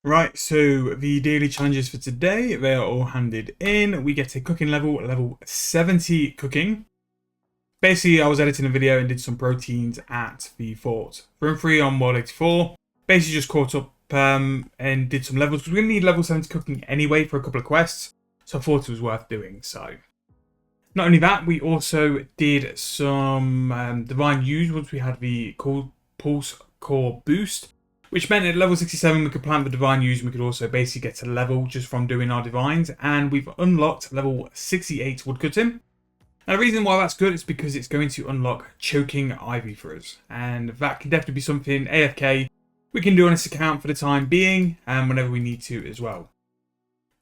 Right, so the daily challenges for today, they are all handed in. We get a cooking level 70 cooking. Basically, I was editing a video and did some proteins at the fort. Room 3 on World 84. Basically just caught up and did some levels, because we're going to need level 70 cooking anyway for a couple of quests. So I thought it was worth doing, so. Not only that, we also did some Divine Use once we had the Pulse Core Boost, which meant at level 67 we could plant the Divine Use, and we could also basically get a level just from doing our Divines, and we've unlocked level 68 Woodcutting. Now the reason why that's good is because it's going to unlock Choking Ivy for us, and that can definitely be something AFK we can do on this account for the time being, and whenever we need to as well.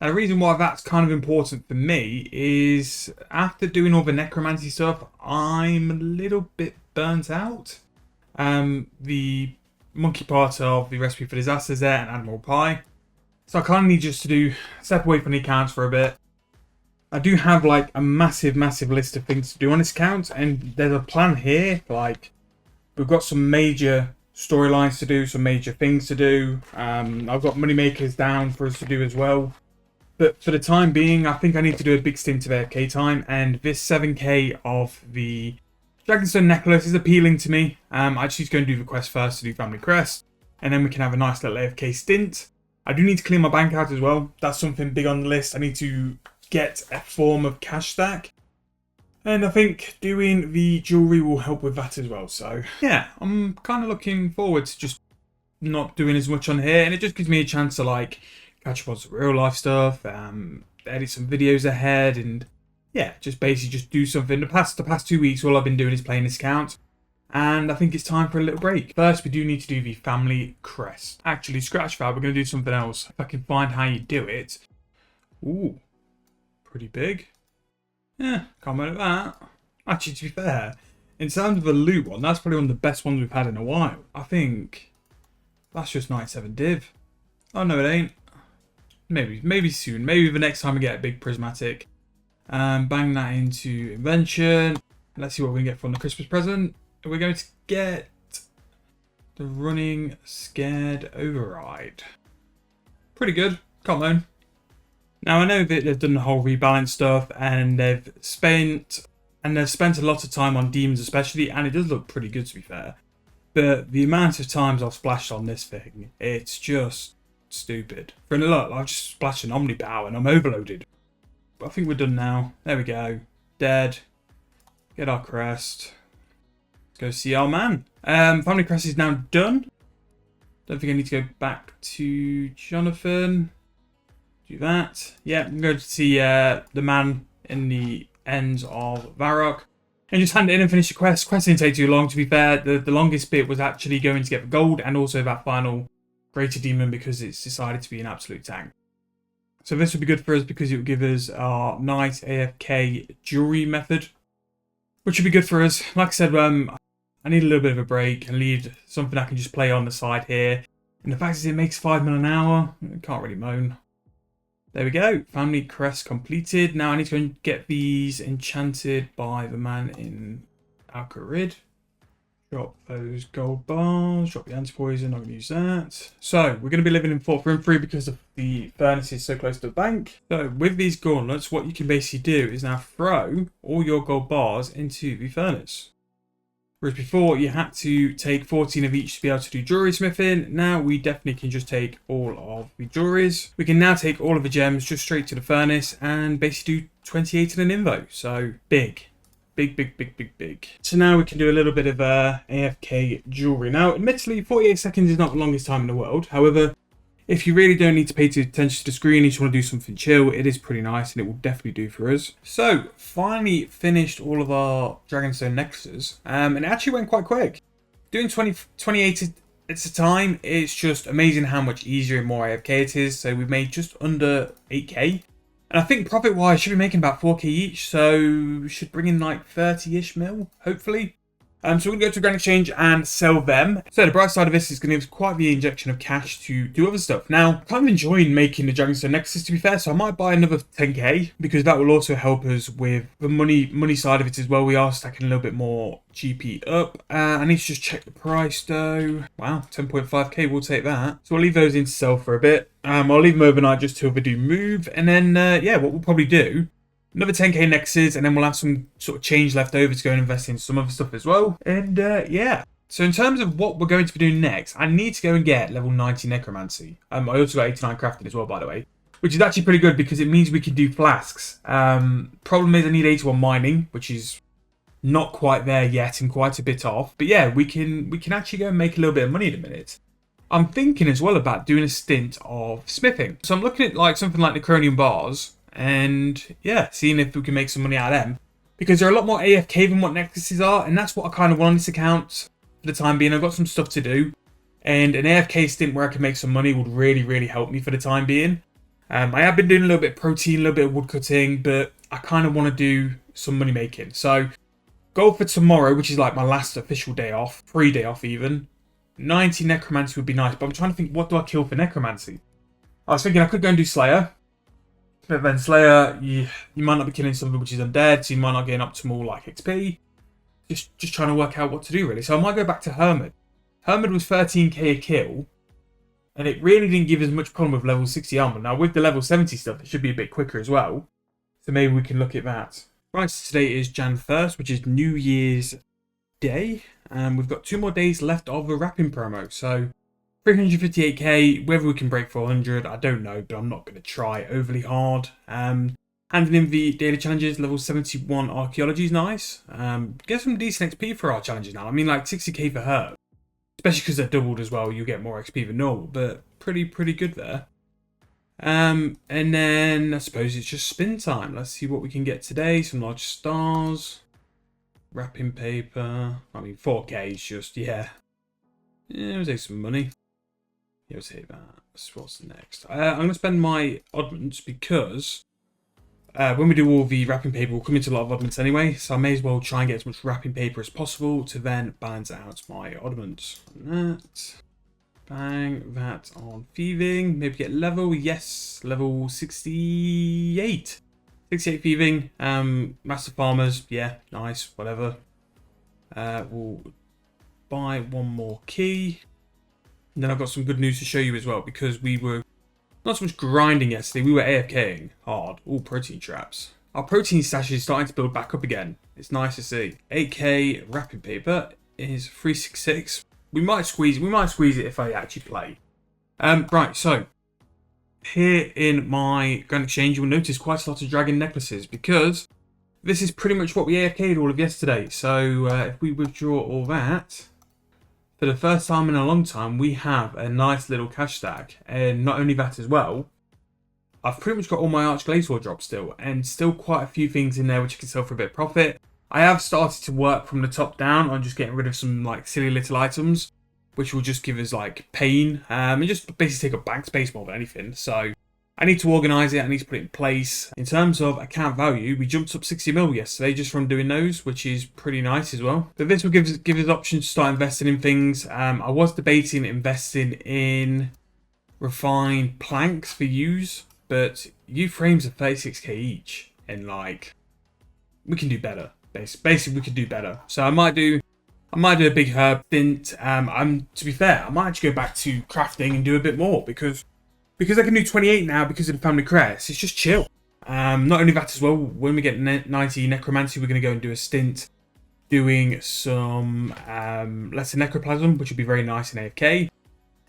Now the reason why that's kind of important for me is after doing all the necromancy stuff, I'm a little bit burnt out. The monkey part of the recipe for disasters there and animal pie. So I kind of need just to step away from the accounts for a bit. I do have like a massive list of things to do on this account, and there's a plan here. Like we've got some major storylines to do, some major things to do. I've got moneymakers down for us to do as well. But for the time being, I think I need to do a big stint of AFK time, and this 7k of the Daxten necklace is appealing to me. I just need to go and do the quest first to do family crest, and then we can have a nice little AFK stint. I do need to clear my bank out as well. That's something big on the list. I need to get a form of cash stack, and I think doing the jewelry will help with that as well. So yeah, I'm kind of looking forward to just not doing as much on here, and it just gives me a chance to like catch up on some real life stuff, edit some videos ahead, and yeah, just basically just do something. The past 2 weeks, all I've been doing is playing this account, and I think it's time for a little break. First, we do need to do the family crest. Actually, scratch that, we're going to do something else. If I can find how you do it. Ooh, pretty big. Yeah, can't moan at that. Actually, to be fair, in terms of a loot one, that's probably one of the best ones we've had in a while. I think that's just 97 div. Oh no, it ain't. Maybe soon. Maybe the next time we get a big prismatic. Bang that into invention. Let's see what we can get from the Christmas present. We're going to get the running scared override. Pretty good. Can't moan. Now I know that they've done the whole rebalance stuff, and they've spent a lot of time on demons especially, and it does look pretty good to be fair. But the amount of times I've splashed on this thing, it's just stupid. For look, I've just splashed an Omnibow and I'm overloaded. But I think we're done now. There we go. Dead. Get our crest. Let's go see our man. Family crest is now done. Don't think I need to go back to Jonathan. Do that. Yeah, I'm going to see the man in the ends of Varrock. And just hand it in and finish the quest. Quest didn't take too long, to be fair. The longest bit was actually going to get the gold and also that final greater demon, because it's decided to be an absolute tank. So this would be good for us because it would give us our nice AFK jewelry method, which would be good for us. Like I said, I need a little bit of a break. I need something I can just play on the side here. And the fact is it makes 5 mil an hour. I can't really moan. There we go. Family crest completed. Now I need to go and get these enchanted by the man in Al-Qarid. Drop those gold bars, drop the anti-poison, not going to use that. So, we're going to be living in Fort Room 3 because of the furnace is so close to the bank. So, with these gauntlets, what you can basically do is now throw all your gold bars into the furnace. Whereas before, you had to take 14 of each to be able to do jewelry smithing. Now, we definitely can just take all of the jewelries. We can now take all of the gems just straight to the furnace and basically do 28 in an invo. So, big. Big. So now we can do a little bit of AFK jewelry. Now, admittedly, 48 seconds is not the longest time in the world. However, if you really don't need to pay too attention to the screen, you just want to do something chill, it is pretty nice and it will definitely do for us. So, finally finished all of our Dragonstone necklaces, and it actually went quite quick. Doing 28 at a time, it's just amazing how much easier and more AFK it is. So we've made just under 8k. And I think profit-wise, should be making about 4k each, so we should bring in like 30-ish mil, hopefully. So we're going to go to a Grand Exchange and sell them. So the bright side of this is going to give us quite the injection of cash to do other stuff. Now, I'm kind of enjoying making the Dragonstone Nexus, to be fair, so I might buy another 10k, because that will also help us with the money side of it as well. We are stacking a little bit more GP up. I need to just check the price though. Wow, 10.5k, we'll take that. So I'll leave those in to sell for a bit. I'll leave them overnight just till they do move, and then, yeah, what we'll probably do, another 10k Nexus, and then we'll have some sort of change left over to go and invest in some other stuff as well. And yeah. So in terms of what we're going to be doing next, I need to go and get level 90 Necromancy. I also got 89 crafting as well, by the way, which is actually pretty good because it means we can do flasks. Problem is I need 81 mining, which is not quite there yet and quite a bit off. But yeah, we can actually go and make a little bit of money in a minute. I'm thinking as well about doing a stint of smithing. So I'm looking at like something like Necronium bars, and yeah, seeing if we can make some money out of them, because they're a lot more AFK than what Nexuses are, and that's what I kind of want on this account for the time being. I've got some stuff to do, and an AFK stint where I can make some money would really help me for the time being. I have been doing a little bit of protein, a little bit of woodcutting, but I kind of want to do some money making. So goal for tomorrow, which is like my last official day off, free day off even, 90 Necromancy would be nice, but I'm trying to think, what do I kill for Necromancy? I was thinking I could go and do Slayer. But then Slayer, you might not be killing something which is undead, so you might not get an optimal like XP. Just trying to work out what to do really. So I might go back to Hermit. Hermit was 13k a kill, and it really didn't give as much problem with level 60 armor. Now with the level 70 stuff, it should be a bit quicker as well. So maybe we can look at that. Right, so today is Jan 1st, which is New Year's Day. And we've got 2 more days left of the wrapping promo. So 358k, whether we can break 400, I don't know, but I'm not going to try overly hard. Handing in the daily challenges, level 71 archaeology is nice. Get some decent XP for our challenges now. I mean, like 60k for her, especially because they're doubled as well. You get more XP than normal, but pretty good there. And then I suppose it's just spin time. Let's see what we can get today. Some large stars, wrapping paper. I mean, 4k is just, yeah, we'll take some money. Yeah, we'll take that. What's next? I'm going to spend my oddments because when we do all the wrapping paper, we'll come into a lot of oddments anyway. So I may as well try and get as much wrapping paper as possible to then balance out my oddments. That. Bang. That on thieving. Maybe get level. Yes. Level 68. 68 thieving. Master farmers. Yeah. Nice. Whatever. We'll buy 1 more key. And then I've got some good news to show you as well, because we were not so much grinding yesterday, we were AFKing hard. All protein traps. Our protein stash is starting to build back up again. It's nice to see. 8k wrapping paper is 366. We might squeeze it if I actually play. Right, so here in my Grand Exchange, you'll notice quite a lot of dragon necklaces, because this is pretty much what we AFK'd all of yesterday. So if we withdraw all that, for the first time in a long time, we have a nice little cash stack. And not only that as well, I've pretty much got all my Archglacior drops still, and still quite a few things in there which I can sell for a bit of profit. I have started to work from the top down on just getting rid of some like silly little items, which will just give us like pain, and just basically take up bank space more than anything. So I need to organise it, I need to put it in place. In terms of account value, we jumped up 60 mil yesterday just from doing those, which is pretty nice as well. But this will give us options to start investing in things. I was debating investing in refined planks for use, but U frames are 36k each, and like, we can do better. Basically, we could do better. So I might do a big herb stint. To be fair, I might actually go back to crafting and do a bit more, because I can do 28 now because of the family crest. It's just chill. Not only that as well, when we get 90 necromancy, we're going to go and do a stint doing some lesser necroplasm, which would be very nice in AFK.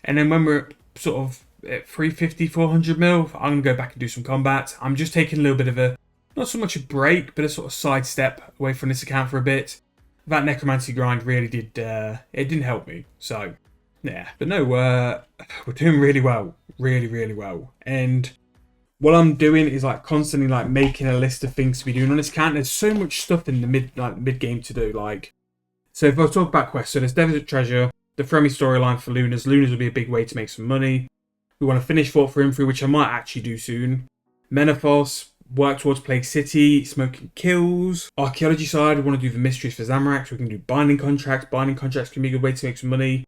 And then when we're sort of at 350, 400 mil, I'm going to go back and do some combat. I'm just taking a little bit of a, not so much a break, but a sort of sidestep away from this account for a bit. That necromancy grind really did, it didn't help me. So, yeah. But no, we're doing really well. Really well. And what I'm doing is like constantly like making a list of things to be doing on this account. There's so much stuff in the mid game to do. Like, so if I talk about quests, so there's Desert Treasure, the Fremi storyline for Lunas. Lunas will be a big way to make some money. We want to finish Fort for Infra, which I might actually do soon. Menethos, work towards Plague City, Smoking Kills. Archaeology side, we want to do the mysteries for Zamorak, so we can do binding contracts. Binding contracts can be a good way to make some money.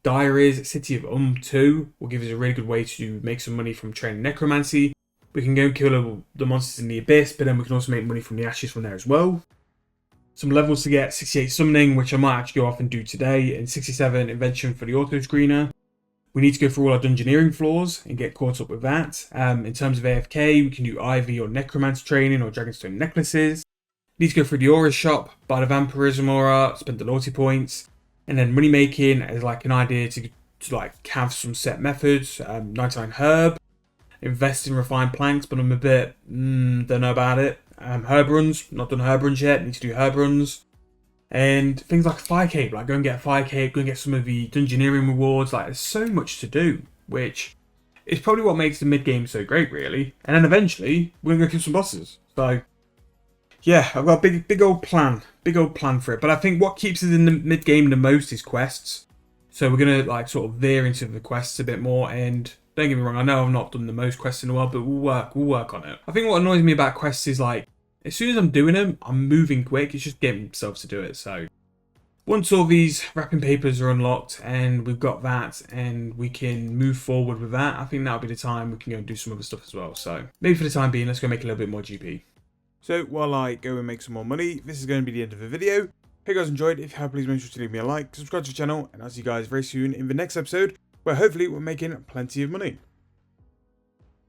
Diaries, City of 2 will give us a really good way to make some money from training necromancy. We can go and kill the monsters in the abyss, but then we can also make money from the ashes from there as well. Some levels to get: 68 summoning, which I might actually go off and do today, and 67 invention for the auto screener. We need to go through all our dungeoneering floors and get caught up with that. In terms of AFK, we can do Ivy or Necromancer training or Dragonstone necklaces. Need to go through the Aura shop, buy the Vampirism Aura, spend the loyalty points. And then money making is like an idea to like have some set methods. 99 herb, invest in refined planks, but I'm a bit don't know about it. Herb runs, not done herb runs yet. Need to do herb runs, and things like fire cape. Like go and get a fire cape, go and get some of the dungeoneering rewards. Like there's so much to do, which is probably what makes the mid game so great, really. And then eventually we're gonna go kill some bosses. So yeah, I've got a big old plan for it. But I think what keeps us in the mid game the most is quests. So we're gonna like sort of veer into the quests a bit more. And don't get me wrong, I know I've not done the most quests in a while, but we'll work on it. I think what annoys me about quests is like as soon as I'm doing them, I'm moving quick. It's just getting myself to do it. So once all these wrapping papers are unlocked and we've got that and we can move forward with that, I think that'll be the time we can go and do some other stuff as well. So maybe for the time being, let's go make a little bit more GP. So while I go and make some more money, this is going to be the end of the video. Hope you guys enjoyed. If you have, please make sure to leave me a like, subscribe to the channel, and I'll see you guys very soon in the next episode, where hopefully we're making plenty of money.